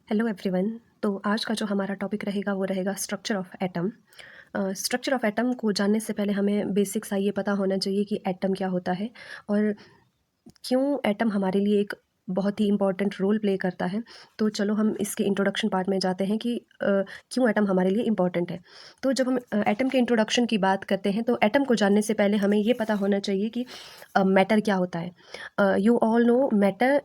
Hello everyone. तो आज का जो हमारा टॉपिक रहेगा वो रहेगा structure of atom. Structure of atom को जानने से पहले हमें बेसिक सा ये पता होना चाहिए कि एटम क्या होता है और क्यों एटम हमारे लिए एक बहुत ही इम्पॉर्टेंट रोल प्ले करता है। तो चलो हम इसके इंट्रोडक्शन पार्ट में जाते हैं कि क्यों एटम हमारे लिए इम्पॉर्टेंट है। तो जब हम एटम के इंट्रोडक्शन की बात करते हैं तो एटम को जानने से पहले हमें ये पता होना चाहिए कि मैटर क्या होता है। You all know matter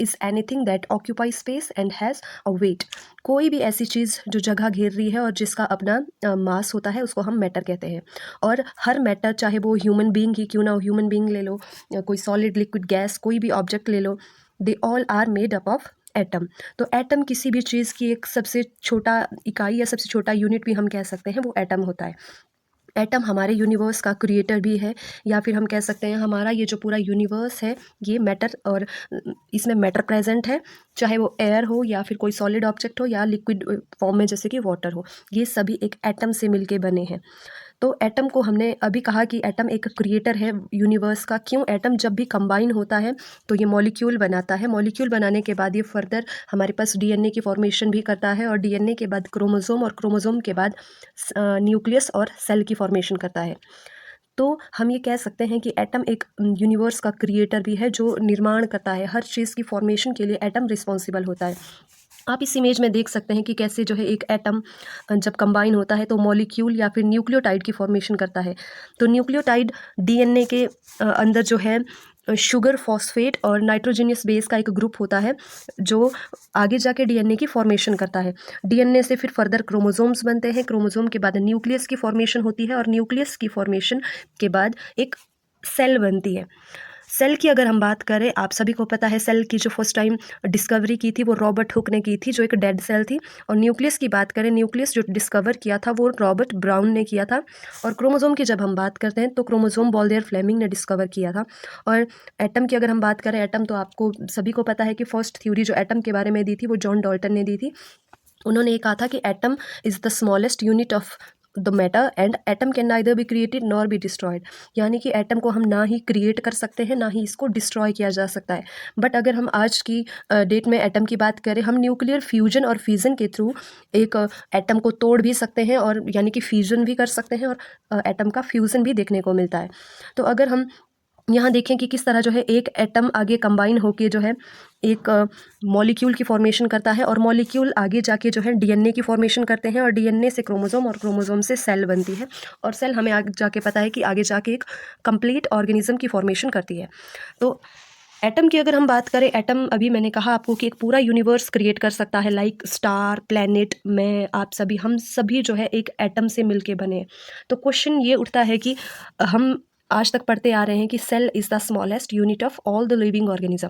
is anything that occupy space and has a weight. कोई भी ऐसी चीज़ जो जगह घेर रही है और जिसका अपना मास होता है उसको हम मैटर कहते हैं। और हर मैटर, चाहे वो ह्यूमन बीइंग ही क्यों ना हो, ह्यूमन बीइंग ले लो या कोई सॉलिड लिक्विड गैस कोई भी ऑब्जेक्ट ले लो, they all are made up of atom. तो एटम किसी भी चीज़ की एक सबसे छोटा इकाई या सबसे छोटा यूनिट भी हम कह सकते हैं, वो एटम होता है। एटम हमारे यूनिवर्स का क्रिएटर भी है, या फिर हम कह सकते हैं हमारा ये जो पूरा यूनिवर्स है ये मैटर और इसमें मैटर प्रेजेंट है, चाहे वो एयर हो या फिर कोई सॉलिड ऑब्जेक्ट हो या लिक्विड फॉर्म में जैसे कि वाटर हो, ये सभी एक एटम से मिलके बने हैं। तो एटम को हमने अभी कहा कि एटम एक क्रिएटर है यूनिवर्स का। क्यों? एटम जब भी कंबाइन होता है तो ये मॉलिक्यूल बनाता है। मॉलिक्यूल बनाने के बाद ये फर्दर हमारे पास डीएनए की फॉर्मेशन भी करता है, और डीएनए के बाद क्रोमोसोम, और क्रोमोसोम के बाद न्यूक्लियस और सेल की फॉर्मेशन करता है। तो हम ये कह सकते हैं कि एटम एक यूनिवर्स का क्रिएटर भी है जो निर्माण करता है। हर चीज़ की फॉर्मेशन के लिए एटम रिस्पॉन्सिबल होता है। आप इस इमेज में देख सकते हैं कि कैसे जो है एक एटम जब कंबाइन होता है तो मॉलिक्यूल या फिर न्यूक्लियोटाइड की फॉर्मेशन करता है। तो न्यूक्लियोटाइड डीएनए के अंदर जो है शुगर, फॉस्फेट और नाइट्रोजनियस बेस का एक ग्रुप होता है जो आगे जाके डीएनए की फॉर्मेशन करता है। डीएनए से फिर फर्दर क्रोमोसोम्स बनते हैं, क्रोमोसोम के बाद न्यूक्लियस की फॉर्मेशन होती है, और न्यूक्लियस की फॉर्मेशन के बाद एक सेल बनती है। सेल की अगर हम बात करें, आप सभी को पता है सेल की जो फर्स्ट टाइम डिस्कवरी की थी वो रॉबर्ट हुक ने की थी, जो एक डेड सेल थी। और न्यूक्लियस की बात करें, न्यूक्लियस जो डिस्कवर किया था वो रॉबर्ट ब्राउन ने किया था। और क्रोमोसोम की जब हम बात करते हैं तो क्रोमोसोम बॉल्देयर फ्लेमिंग ने डिस्कवर किया था। और एटम की अगर हम बात करें, एटम तो आपको सभी को पता है कि फर्स्ट थ्योरी जो एटम के बारे में दी थी वो जॉन डॉल्टन ने दी थी। उन्होंने ये कहा था कि atom is the smallest unit of the matter and atom can neither be created nor be destroyed. यानी कि एटम को हम ना ही क्रिएट कर सकते हैं ना ही इसको डिस्ट्रॉय किया जा सकता है। बट अगर हम आज की डेट में एटम की बात करें, हम न्यूक्लियर फ्यूजन और फिजन के थ्रू एक एटम को तोड़ भी सकते हैं, और यानी कि फ्यूजन भी कर सकते हैं, और एटम का फ्यूजन भी देखने को मिलता है। तो अगर हम यहाँ देखें कि किस तरह जो है एक एटम आगे कंबाइन होके जो है एक मॉलिक्यूल की फॉर्मेशन करता है, और मॉलिक्यूल आगे जाके जो है डीएनए की फॉर्मेशन करते हैं, और डीएनए से क्रोमोसोम, और क्रोमोसोम से सेल बनती है, और सेल हमें आगे जाके पता है कि आगे जाके एक कंप्लीट ऑर्गेनिज्म की फॉर्मेशन करती है। तो एटम की अगर हम बात करें, एटम अभी मैंने कहा आपको कि एक पूरा यूनिवर्स क्रिएट कर सकता है, लाइक स्टार, प्लैनेट, मैं, आप सभी, हम सभी जो है एक एटम से मिलके बने हैं। तो क्वेश्चन ये उठता है कि हम आज तक पढ़ते आ रहे हैं कि cell is the smallest unit of all the living organism,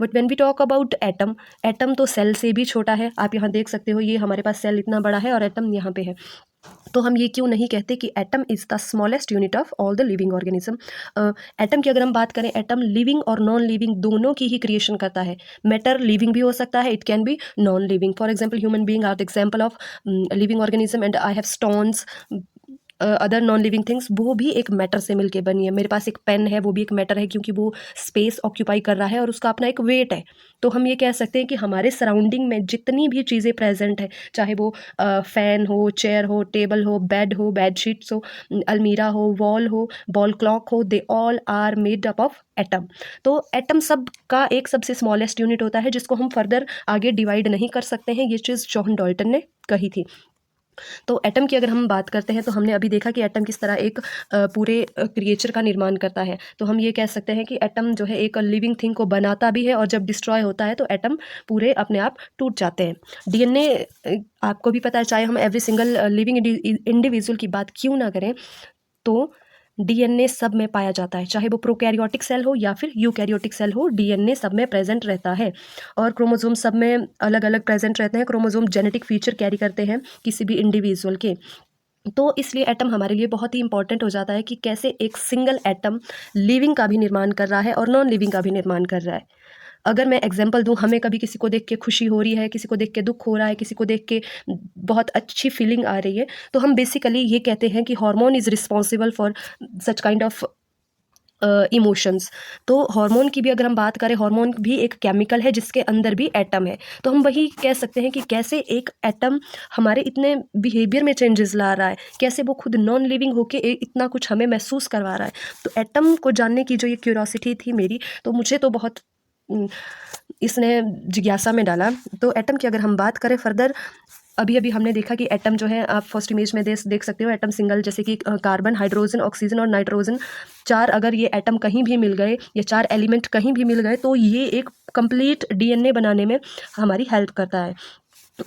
but when we talk about atom, atom तो सेल से भी छोटा है। आप यहाँ देख सकते हो, ये हमारे पास सेल इतना बड़ा है और एटम यहाँ पे है। तो हम ये क्यों नहीं कहते कि atom is the smallest unit of all the living organism. Atom की अगर हम बात करें, एटम लिविंग और नॉन लिविंग दोनों की ही क्रिएशन करता है। मैटर लिविंग भी हो सकता है, it can be non living. For example, human being are the example of living organism, and I have stones, other non living things, वो भी एक मैटर से मिलके बनी है। मेरे पास एक पेन है, वो भी एक मैटर है, क्योंकि वो स्पेस ऑक्यूपाई कर रहा है और उसका अपना एक वेट है। तो हम ये कह सकते हैं कि हमारे सराउंडिंग में जितनी भी चीज़ें प्रेजेंट है, चाहे वो फ़ैन हो, चेयर हो, टेबल हो, बेड शीट्स हो, अलमीरा हो, वॉल हो, वॉल क्लॉक हो, they all are made up of atom. तो एटम सब का एक सबसे स्मॉलेस्ट यूनिट होता है जिसको हम फर्दर आगे डिवाइड नहीं कर सकते हैं। ये चीज़ जॉन डॉल्टन ने कही थी। तो एटम की अगर हम बात करते हैं तो हमने अभी देखा कि एटम किस तरह एक पूरे क्रिएचर का निर्माण करता है। तो हम ये कह सकते हैं कि एटम जो है एक लिविंग थिंग को बनाता भी है, और जब डिस्ट्रॉय होता है तो एटम पूरे अपने आप टूट जाते हैं। डीएनए, आपको भी पता है, चाहे हम एवरी सिंगल लिविंग इंडिविजुअल की बात क्यों ना करें, तो डीएनए सब में पाया जाता है, चाहे वो प्रोकैरियोटिक सेल हो या फिर यूकैरियोटिक सेल हो, डीएनए सब में प्रेजेंट रहता है। और क्रोमोसोम सब में अलग अलग प्रेजेंट रहते हैं। क्रोमोसोम जेनेटिक फीचर कैरी करते हैं किसी भी इंडिविजुअल के। तो इसलिए एटम हमारे लिए बहुत ही इंपॉर्टेंट हो जाता है कि कैसे एक सिंगल एटम लिविंग का भी निर्माण कर रहा है और नॉन लिविंग का भी निर्माण कर रहा है। अगर मैं एग्जांपल दूं, हमें कभी किसी को देख के खुशी हो रही है, किसी को देख के दुख हो रहा है, किसी को देख के बहुत अच्छी फीलिंग आ रही है, तो हम बेसिकली ये कहते हैं कि hormone is responsible for such kind of emotions. तो हार्मोन की भी अगर हम बात करें, हार्मोन भी एक केमिकल है जिसके अंदर भी एटम है। तो हम वही कह सकते हैं कि कैसे एक एटम हमारे इतने बिहेवियर में चेंजेस ला रहा है, कैसे वो खुद नॉन लिविंग होके इतना कुछ हमें महसूस करवा रहा है। तो एटम को जानने की जो ये क्यूरोसिटी थी मेरी, तो मुझे तो बहुत इसने जिज्ञासा में डाला। तो एटम की अगर हम बात करें फर्दर, अभी अभी हमने देखा कि एटम जो है, आप फर्स्ट इमेज में देख सकते हो एटम सिंगल, जैसे कि कार्बन, हाइड्रोजन, ऑक्सीजन और नाइट्रोजन, चार अगर ये एटम कहीं भी मिल गए या चार एलिमेंट कहीं भी मिल गए तो ये एक कंप्लीट डीएनए बनाने में हमारी हेल्प करता है।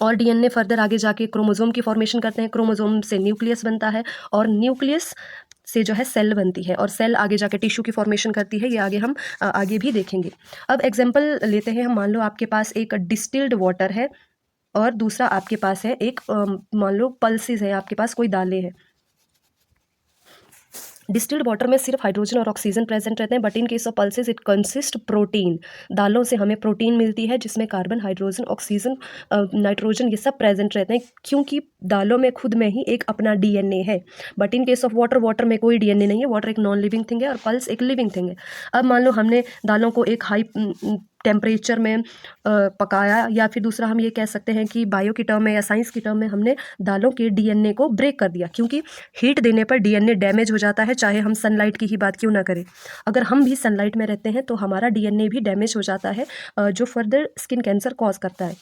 और डीएनए फर्दर आगे जाके क्रोमोसोम की फॉर्मेशन करते हैं, क्रोमोसोम से न्यूक्लियस बनता है और न्यूक्लियस से जो है सेल बनती है और सेल आगे जाके टिश्यू की फॉर्मेशन करती है। ये आगे हम आगे भी देखेंगे। अब एग्जांपल लेते हैं हम, मान लो आपके पास एक डिस्टिल्ड वाटर है और दूसरा आपके पास है एक मान लो पल्सेस है, आपके पास कोई दालें हैं। डिस्टिल्ड वाटर में सिर्फ हाइड्रोजन और ऑक्सीजन प्रेजेंट रहते हैं, but in case of pulses it consist protein. दालों से हमें प्रोटीन मिलती है जिसमें कार्बन, हाइड्रोजन, ऑक्सीजन, नाइट्रोजन ये सब प्रेजेंट रहते हैं, क्योंकि दालों में खुद में ही एक अपना डीएनए है। But in case of water, water में कोई डीएनए नहीं है, वाटर एक नॉन लिविंग थिंग है और पल्स एक लिविंग थिंग है। अब मान लो हमने दालों को एक हाई टेम्परेचर में पकाया, या फिर दूसरा हम ये कह सकते हैं कि बायो की टर्म में या साइंस की टर्म में हमने दालों के डीएनए को ब्रेक कर दिया, क्योंकि हीट देने पर डीएनए डैमेज हो जाता है, चाहे हम सनलाइट की ही बात क्यों ना करें। अगर हम भी सनलाइट में रहते हैं तो हमारा डीएनए भी डैमेज हो जाता है, जो फर्दर स्किन कैंसर कॉज करता है।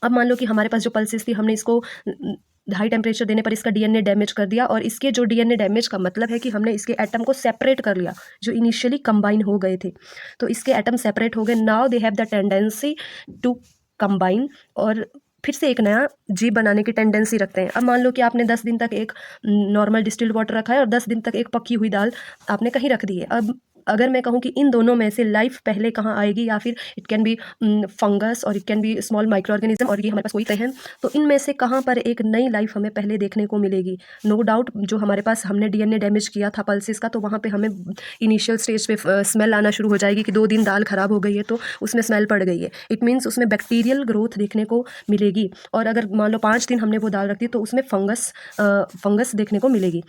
अब मान लो कि हमारे पास जो पल्सेस थी, हमने इसको हाई टेम्परेचर देने पर इसका डीएनए डैमेज कर दिया, और इसके जो डीएनए डैमेज का मतलब है कि हमने इसके एटम को सेपरेट कर लिया जो इनिशियली कंबाइन हो गए थे। तो इसके एटम सेपरेट हो गए, now they have the tendency to combine, और फिर से एक नया जीव बनाने की टेंडेंसी रखते हैं। अब मान लो कि आपने 10 दिन तक एक नॉर्मल डिस्टिल्ड वाटर रखा है और 10 दिन तक एक पकी हुई दाल आपने कहीं रख दी है। अब अगर मैं कहूँ कि इन दोनों में से लाइफ पहले कहाँ आएगी, या फिर इट कैन बी फंगस और it can B small micro organism, और ये हमारे पास कोई है, तो इनमें से कहाँ पर एक नई लाइफ हमें पहले देखने को मिलेगी। नो डाउट जो हमारे पास हमने डीएनए डैमेज किया था पल्सेस का, तो वहाँ पे हमें इनिशियल स्टेज पे स्मेल आना शुरू हो जाएगी कि 2 दिन दाल ख़राब हो गई है तो उसमें स्मेल पड़ गई है। इट मीन्स उसमें बैक्टीरियल ग्रोथ देखने को मिलेगी। और अगर मान लो 5 दिन हमने वो दाल रख दी तो उसमें फंगस देखने को मिलेगी।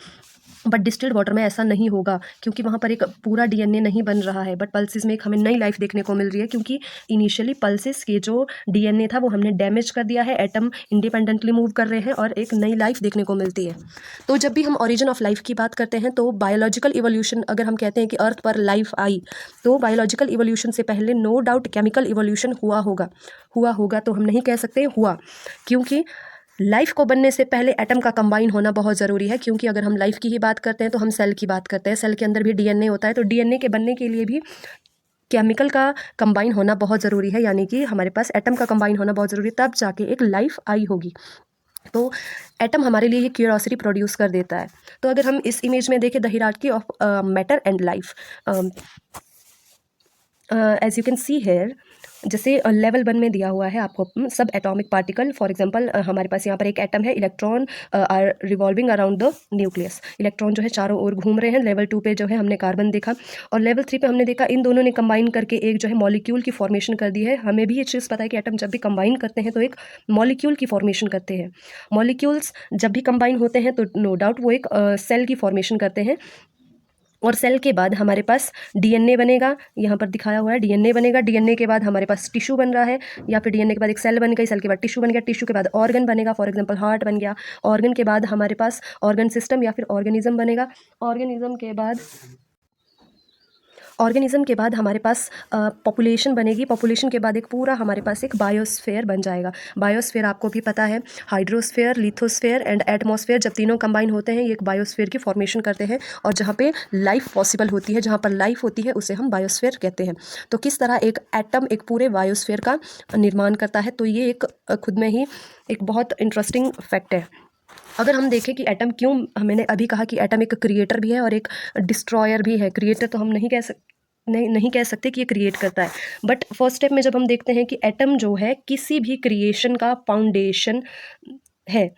बट डिस्टिल्ड वाटर में ऐसा नहीं होगा, क्योंकि वहाँ पर एक पूरा डीएनए नहीं बन रहा है, बट पल्सेस में एक हमें नई लाइफ देखने को मिल रही है, क्योंकि इनिशियली पल्सेस के जो डीएनए था वो हमने डैमेज कर दिया है, एटम इंडिपेंडेंटली मूव कर रहे हैं और एक नई लाइफ देखने को मिलती है। तो जब भी हम ओरिजिन ऑफ लाइफ की बात करते हैं तो बायोलॉजिकल इवोल्यूशन, अगर हम कहते हैं कि अर्थ पर लाइफ आई, तो बायोलॉजिकल इवोल्यूशन से पहले नो डाउट केमिकल इवोल्यूशन हुआ होगा तो हम नहीं कह सकते हुआ, क्योंकि लाइफ को बनने से पहले एटम का कंबाइन होना बहुत ज़रूरी है। क्योंकि अगर हम लाइफ की ही बात करते हैं तो हम सेल की बात करते हैं, सेल के अंदर भी डीएनए होता है, तो डीएनए के बनने के लिए भी केमिकल का कंबाइन होना बहुत ज़रूरी है, यानी कि हमारे पास एटम का कंबाइन होना बहुत ज़रूरी है, तब जाके एक लाइफ आई होगी। तो एटम हमारे लिए ये क्यूरोसिटी प्रोड्यूस कर देता है। तो अगर हम इस इमेज में देखें the hierarchy of matter and life, as you can see here, जैसे लेवल 1 में दिया हुआ है आपको सब एटॉमिक पार्टिकल। फॉर एग्जांपल हमारे पास यहाँ पर एक एटम है, electron are revolving around the nucleus, electron जो है चारों ओर घूम रहे हैं। लेवल 2 पे जो है हमने कार्बन देखा, और लेवल 3 पे हमने देखा इन दोनों ने कंबाइन करके एक जो है मॉलिक्यूल की फॉर्मेशन कर दी है। हमें भी ये चीज़ पता है कि एटम जब भी कंबाइन करते हैं तो एक मॉलिक्यूल की फॉर्मेशन करते हैं। मॉलिक्यूल्स जब भी कंबाइन होते हैं तो नो डाउट वो एक सेल की फॉर्मेशन करते हैं, और सेल के बाद हमारे पास डीएनए बनेगा, यहाँ पर दिखाया हुआ है डीएनए बनेगा। डीएनए के बाद हमारे पास टिश्यू बन रहा है, या फिर डीएनए के बाद एक सेल बन गई, सेल के बाद टिश्यू बन गया, टिश्यू के बाद ऑर्गन बनेगा, फॉर एग्जांपल हार्ट बन गया। ऑर्गन के बाद हमारे पास ऑर्गन सिस्टम या फिर ऑर्गेनिज्म बनेगा। ऑर्गेनिज्म के बाद हमारे पास पॉपुलेशन बनेगी। पॉपुलेशन के बाद एक पूरा हमारे पास एक बायोस्फीयर बन जाएगा। बायोस्फीयर आपको भी पता है, हाइड्रोस्फीयर, लिथोस्फीयर एंड एटमॉस्फेयर, जब तीनों कंबाइन होते हैं ये एक बायोस्फीयर की फॉर्मेशन करते हैं, और जहाँ पे लाइफ पॉसिबल होती है, जहाँ पर लाइफ होती है उसे हम बायोस्फीयर कहते हैं। तो किस तरह एक एटम एक पूरे बायोस्फीयर का निर्माण करता है, तो ये एक खुद में ही एक बहुत इंटरेस्टिंग फैक्ट है। अगर हम देखें कि एटम क्यों, मैंने अभी कहा कि एटम एक क्रिएटर भी है और एक डिस्ट्रॉयर भी है। क्रिएटर तो हम नहीं कह सकते कि ये क्रिएट करता है, बट फर्स्ट स्टेप में जब हम देखते हैं कि एटम जो है किसी भी क्रिएशन का फाउंडेशन है।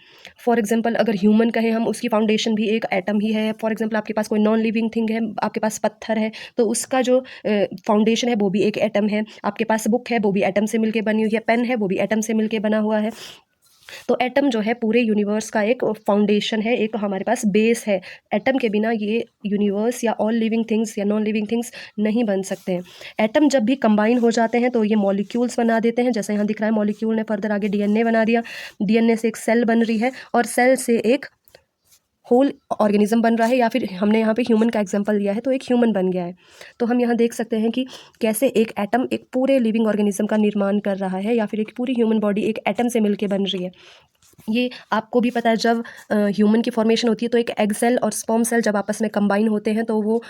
फॉर एग्जांपल अगर ह्यूमन कहें हम, उसकी फाउंडेशन भी एक एटम ही है। फॉर एग्जांपल आपके पास कोई नॉन लिविंग थिंग है, आपके पास पत्थर है, तो उसका जो फाउंडेशन है वो भी एक एटम है। आपके पास बुक है, वो भी एटम से मिलके बनी हुई है। पेन है, वो भी एटम से मिलके बना हुआ है। तो एटम जो है पूरे यूनिवर्स का एक फाउंडेशन है, एक हमारे पास बेस है। एटम के बिना ये यूनिवर्स या ऑल लिविंग थिंग्स या नॉन लिविंग थिंग्स नहीं बन सकते हैं। एटम जब भी कंबाइन हो जाते हैं तो ये मॉलिक्यूल्स बना देते हैं, जैसे यहाँ दिख रहा है मॉलिक्यूल ने फर्दर आगे डीएनए बना दिया, डीएनए से एक सेल बन रही है और सेल से एक होल ऑर्गेनिज्म बन रहा है, या फिर हमने यहाँ पे ह्यूमन का एग्जांपल लिया है तो एक ह्यूमन बन गया है। तो हम यहाँ देख सकते हैं कि कैसे एक एटम एक पूरे लिविंग ऑर्गेनिज्म का निर्माण कर रहा है, या फिर एक पूरी ह्यूमन बॉडी एक एटम से मिलके बन रही है। ये आपको भी पता है, जब ह्यूमन की फॉर्मेशन होती है तो एक एग सेल और स्पर्म सेल जब आपस में कंबाइन होते हैं तो वो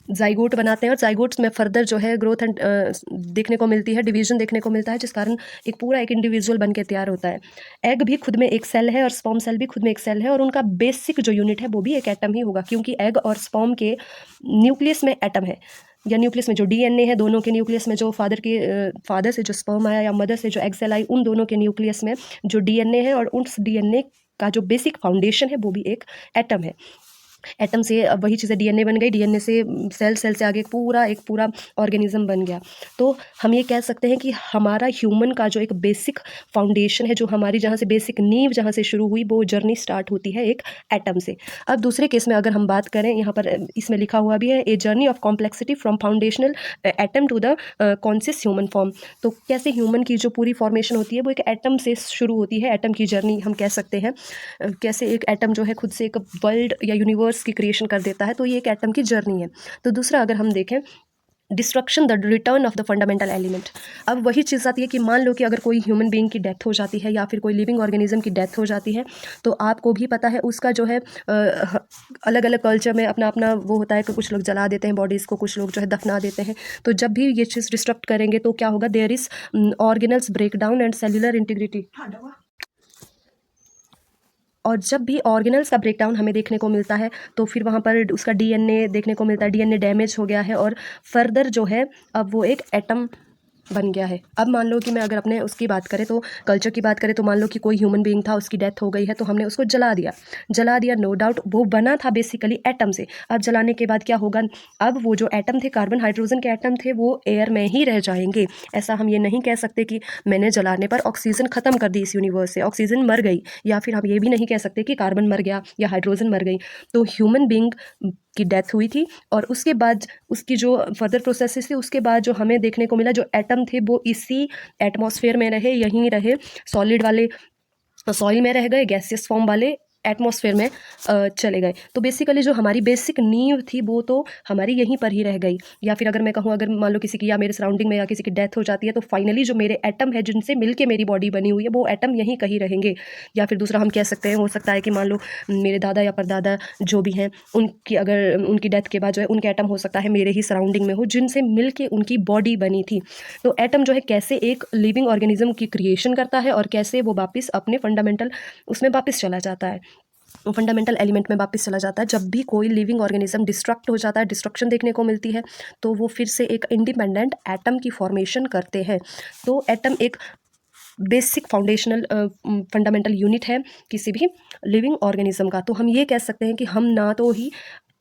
जाइगोट बनाते हैं, और जाइगोट्स में फर्दर जो है ग्रोथ एंड देखने को मिलती है, डिवीजन देखने को मिलता है, जिस कारण एक पूरा एक इंडिविजुअल बन के तैयार होता है। एग भी खुद में एक सेल है और स्पर्म सेल भी खुद में एक सेल है, और उनका बेसिक जो यूनिट है वो भी एक एटम ही होगा, क्योंकि एग और स्पर्म के न्यूक्लियस में एटम है, या न्यूक्लियस में जो डीएनए है, दोनों के न्यूक्लियस में जो फादर से जो स्पर्म आया या मदर से जो एग सेल आई, उन दोनों के न्यूक्लियस में जो डीएनए है, और उस डीएनए का जो बेसिक फाउंडेशन है वो भी एक एटम है। एटम से वही चीज़ें डीएनए बन गई, डीएनए से सेल, सेल से आगे एक पूरा ऑर्गेनिज्म बन गया। तो हम ये कह सकते हैं कि हमारा ह्यूमन का जो एक बेसिक फाउंडेशन है, जो हमारी जहाँ से बेसिक नींव जहाँ से शुरू हुई, वो जर्नी स्टार्ट होती है एक एटम से। अब दूसरे केस में अगर हम बात करें, यहाँ पर इसमें लिखा हुआ भी है, a journey of complexity from foundational atom to the conscious human form. तो कैसे ह्यूमन की जो पूरी फॉर्मेशन होती है वो एक एटम से शुरू होती है, एटम की जर्नी हम कह सकते हैं। कैसे एक एटम जो है खुद से एक वर्ल्ड या यूनिवर्स की क्रिएशन कर देता है, तो ये एक एटम की जर्नी है। तो दूसरा अगर हम देखें, destruction the return of the fundamental element. अब वही चीज़ आती है कि मान लो कि अगर कोई ह्यूमन बीइंग की डेथ हो जाती है, या फिर कोई लिविंग ऑर्गेनिज्म की डेथ हो जाती है, तो आपको भी पता है उसका जो है अलग अलग कल्चर में अपना अपना वो होता है कि कुछ लोग जला देते हैं बॉडीज़ को, कुछ लोग जो है दफना देते हैं। तो जब भी ये चीज़ डिस्ट्रक्ट करेंगे तो क्या होगा, there is organelles break down and cellular integrity. और जब भी ऑर्गेनल्स का ब्रेकडाउन हमें देखने को मिलता है तो फिर वहाँ पर उसका डीएनए देखने को मिलता है, डीएनए डैमेज हो गया है, और फर्दर जो है अब वो एक एटम बन गया है। अब मान लो कि मैं अगर अपने उसकी बात करें तो कल्चर की बात करें, तो मान लो कि कोई ह्यूमन बीइंग था, उसकी डेथ हो गई है, तो हमने उसको जला दिया, नो डाउट वो बना था बेसिकली एटम से। अब जलाने के बाद क्या होगा, अब वो जो एटम थे, कार्बन हाइड्रोजन के एटम थे, वो एयर में ही रह जाएंगे। ऐसा हम ये नहीं कह सकते कि मैंने जलाने पर ऑक्सीजन ख़त्म कर दी इस यूनिवर्स से, ऑक्सीजन मर गई, या फिर हम ये भी नहीं कह सकते कि कार्बन मर गया या हाइड्रोजन मर गई। तो ह्यूमन बीइंग की डेथ हुई थी, और उसके बाद उसकी जो फर्दर प्रोसेसेस थी, उसके बाद जो हमें देखने को मिला, जो एटम थे वो इसी एटमॉस्फेयर में रहे, यहीं रहे, सॉलिड वाले सॉइल में रह गए, गैसियस फॉर्म वाले एटमॉस्फेयर में चले गए। तो बेसिकली जो हमारी बेसिक नींव थी वो तो हमारी यहीं पर ही रह गई। या फिर अगर मैं कहूँ, अगर मान लो किसी की या मेरे सराउंडिंग में या किसी की डेथ हो जाती है, तो फाइनली जो मेरे एटम है जिनसे मिलके मेरी बॉडी बनी हुई है, वो एटम यहीं कहीं रहेंगे। या फिर दूसरा हम कह सकते हैं, हो सकता है कि मान लो मेरे दादा या परदादा जो भी हैं, उनकी अगर उनकी डेथ के बाद जो है उनके एटम हो सकता है मेरे ही सराउंडिंग में हो, जिनसे मिलके उनकी बॉडी बनी थी। तो एटम जो है कैसे एक लिविंग ऑर्गेनिज्म की क्रिएशन करता है, और कैसे वो वापस अपने फंडामेंटल उसमें वापस चला जाता है, फंडामेंटल एलिमेंट में वापस चला जाता है। जब भी कोई लिविंग ऑर्गेनिज्म डिस्ट्रक्ट हो जाता है, डिस्ट्रक्शन देखने को मिलती है, तो वो फिर से एक इंडिपेंडेंट एटम की फॉर्मेशन करते हैं। तो एटम एक बेसिक फाउंडेशनल फंडामेंटल यूनिट है किसी भी लिविंग ऑर्गेनिज्म का। तो हम ये कह सकते हैं कि हम ना तो ही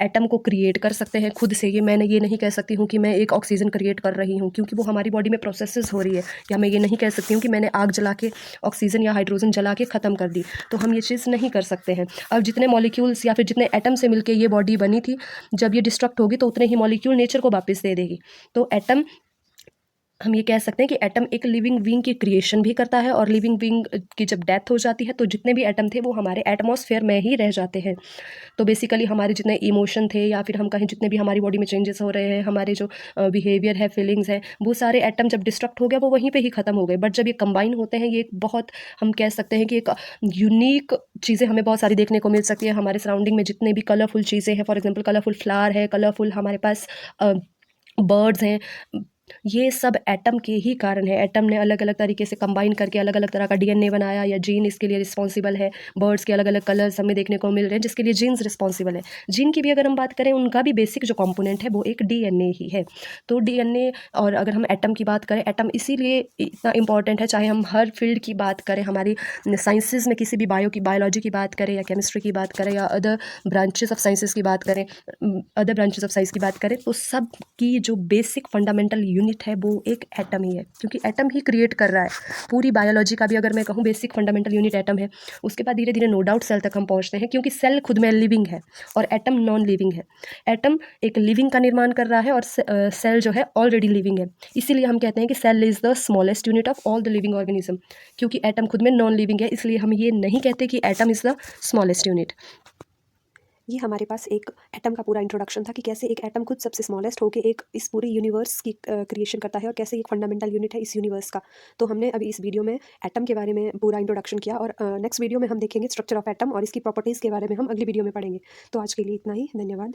एटम को क्रिएट कर सकते हैं खुद से, मैं ये नहीं कह सकती हूँ कि मैं एक ऑक्सीजन क्रिएट कर रही हूँ, क्योंकि वो हमारी बॉडी में प्रोसेसेस हो रही है। या मैं ये नहीं कह सकती हूँ कि मैंने आग जला के ऑक्सीजन या हाइड्रोजन जला के ख़त्म कर दी। तो हम ये चीज़ नहीं कर सकते हैं। अब जितने मॉलिक्यूल्स या फिर जितने एटम से मिलके ये बॉडी बनी थी, जब ये डिस्ट्रक्ट होगी तो उतने ही मॉलिक्यूल नेचर को वापस दे देगी। तो एटम, हम ये कह सकते हैं कि एटम एक लिविंग बीइंग की क्रिएशन भी करता है, और लिविंग बीइंग की जब डेथ हो जाती है तो जितने भी एटम थे वो हमारे एटमॉस्फेयर में ही रह जाते हैं। तो बेसिकली हमारे जितने इमोशन थे, या फिर हम कहें जितने भी हमारी बॉडी में चेंजेस हो रहे हैं, हमारे जो बिहेवियर है, फीलिंग्स हैं, वो सारे एटम जब डिस्ट्रक्ट हो गया वो वहीं पे ही ख़त्म हो गए। बट जब ये कंबाइन होते हैं, ये एक बहुत, हम कह सकते हैं कि एक यूनिक चीज़ें हमें बहुत सारी देखने को मिल सकती है। हमारे सराउंडिंग में जितने भी कलरफुल चीज़ें हैं, फॉर एग्जाम्पल कलरफुल फ्लावर है, कलरफुल हमारे पास बर्ड्स हैं, ये सब एटम के ही कारण है। एटम ने अलग अलग तरीके से कंबाइन करके अलग अलग तरह का डीएनए बनाया, या जीन इसके लिए रिस्पॉन्सिबल है। बर्ड्स के अलग अलग कलर्स हमें देखने को मिल रहे हैं, जिसके लिए जीन्स रिस्पॉन्सिबल है। जीन की भी अगर हम बात करें, उनका भी बेसिक जो कंपोनेंट है वो एक डीएनए ही है। तो डीएनए, और अगर हम एटम की बात करें, एटम इसीलिए इतना इंपॉर्टेंट है, चाहे हम हर फील्ड की बात करें, हमारी साइंसेज में किसी भी बायोलॉजी की बात करें, या केमिस्ट्री की बात करें, या अदर ब्रांचेस ऑफ साइंसेज की बात करें, तो सब की जो बेसिक फंडामेंटल यूनिट यूनिट है वो एक एटम ही है, क्योंकि एटम ही क्रिएट कर रहा है पूरी बायोलॉजी का भी। अगर मैं कहूँ बेसिक फंडामेंटल यूनिट एटम है, उसके बाद धीरे धीरे नो डाउट सेल तक हम पहुँचते हैं, क्योंकि सेल खुद में लिविंग है और एटम नॉन लिविंग है। एटम एक लिविंग का निर्माण कर रहा है और सेल जो है ऑलरेडी लिविंग है। इसीलिए हम कहते हैं कि cell is the smallest unit of all the living organism, क्योंकि एटम खुद में नॉन लिविंग है, इसलिए हम ये नहीं कहते कि atom is the smallest unit. ये हमारे पास एक एटम का पूरा इंट्रोडक्शन था कि कैसे एक एटम खुद सबसे स्मॉलेस्ट होके एक इस पूरे यूनिवर्स की क्रिएशन करता है और कैसे एक फंडामेंटल यूनिट है इस यूनिवर्स का। तो हमने अभी इस वीडियो में एटम के बारे में पूरा इंट्रोडक्शन किया और नेक्स्ट वीडियो में हम देखेंगे स्ट्रक्चर ऑफ एटम और इसकी प्रॉपर्टीज़ के बारे में हम अगली वीडियो में पढ़ेंगे। तो आज के लिए इतना ही, धन्यवाद।